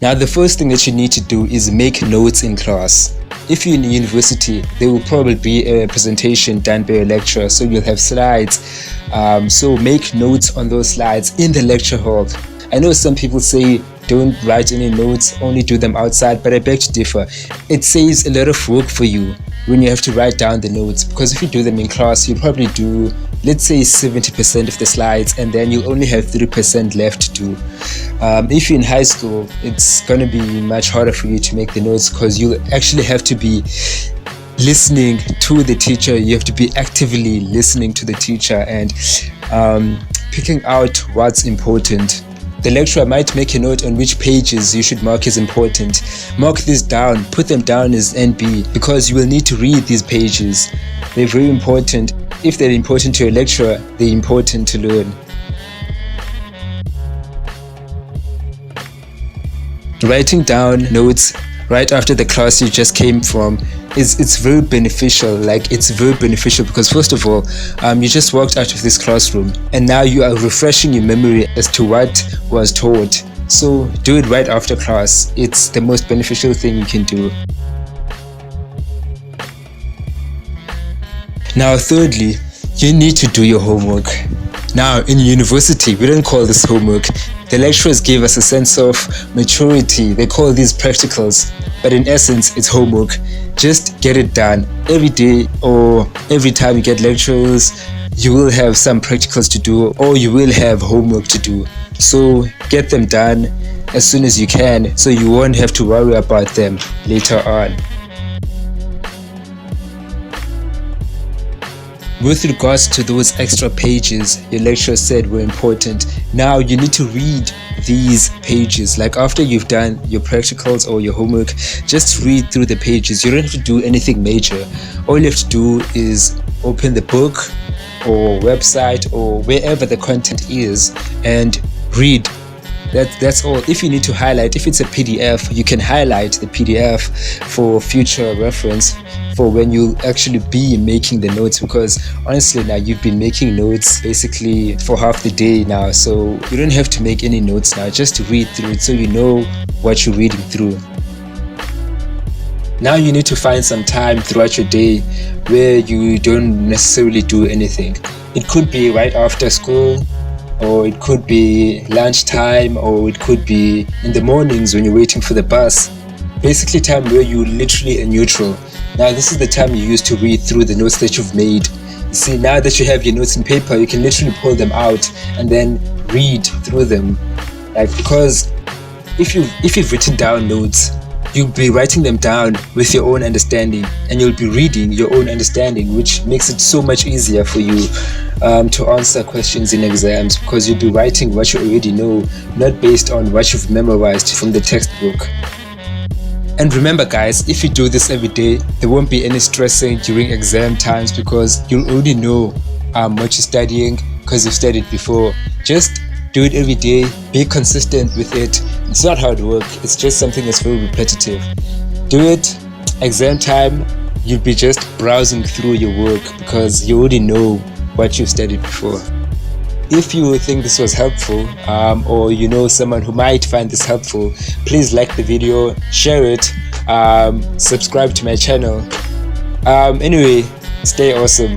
Now, the first thing that you need to do is make notes in class. If you're in university, there will probably be a presentation done by a lecturer, so you'll have slides. So make notes on those slides in the lecture hall. I know some people say don't write any notes, only do them outside, but I beg to differ. It saves a lot of work for you when you have to write down the notes, because if you do them in class, you'll probably do, let's say, 70% of the slides, and then you'll only have 30% left to do. If you're in high school, it's going to be much harder for you to make the notes, because you actually have to be listening to the teacher. You have to be actively listening to the teacher and picking out what's important. The lecturer might make a note on which pages you should mark as important. Mark these down, put them down as NB, because you will need to read these pages. They're very important. If they're important to a lecturer, they're important to learn. Writing down notes right after the class you just came from it's very beneficial. It's very beneficial because, first of all, you just walked out of this classroom and now you are refreshing your memory as to what was taught. So do it right after class. It's the most beneficial thing you can do. Now, thirdly, you need to do your homework. Now, in university, we don't call this homework. The lecturers gave us a sense of maturity. They call these practicals, but in essence, it's homework. Just get it done. Every day or every time you get lectures, you will have some practicals to do, or you will have homework to do. So get them done as soon as you can, so you won't have to worry about them later on. With regards to those extra pages your lecturer said were important, now you need to read these pages. After you've done your practicals or your homework, just read through the pages. You don't have to do anything major. All you have to do is open the book or website or wherever the content is and read. That's all. If you need to highlight, if it's a PDF, you can highlight the PDF for future reference for when you actually be making the notes, because honestly now you've been making notes basically for half the day now, so you don't have to make any notes now. Just read through it so you know what you're reading through. Now you need to find some time throughout your day where you don't necessarily do anything. It could be right after school, or it could be lunchtime, or it could be in the mornings when you're waiting for the bus. Basically time where you're literally in neutral. Now this is the time you use to read through the notes that you've made. You see, now that you have your notes in paper, you can literally pull them out and then read through them. Because if you've written down notes, you'll be writing them down with your own understanding, and you'll be reading your own understanding, which makes it so much easier for you to answer questions in exams, because you'll be writing what you already know, not based on what you've memorized from the textbook. And remember guys, if you do this every day, there won't be any stressing during exam times, because you'll already know what you're studying because you've studied before. Just do it every day, be consistent with it. It's not hard work, it's just something that's very repetitive. Do it, exam time, you'll be just browsing through your work because you already know what you've studied before. If you think this was helpful, or you know someone who might find this helpful, please like the video, share it, subscribe to my channel. Anyway, stay awesome.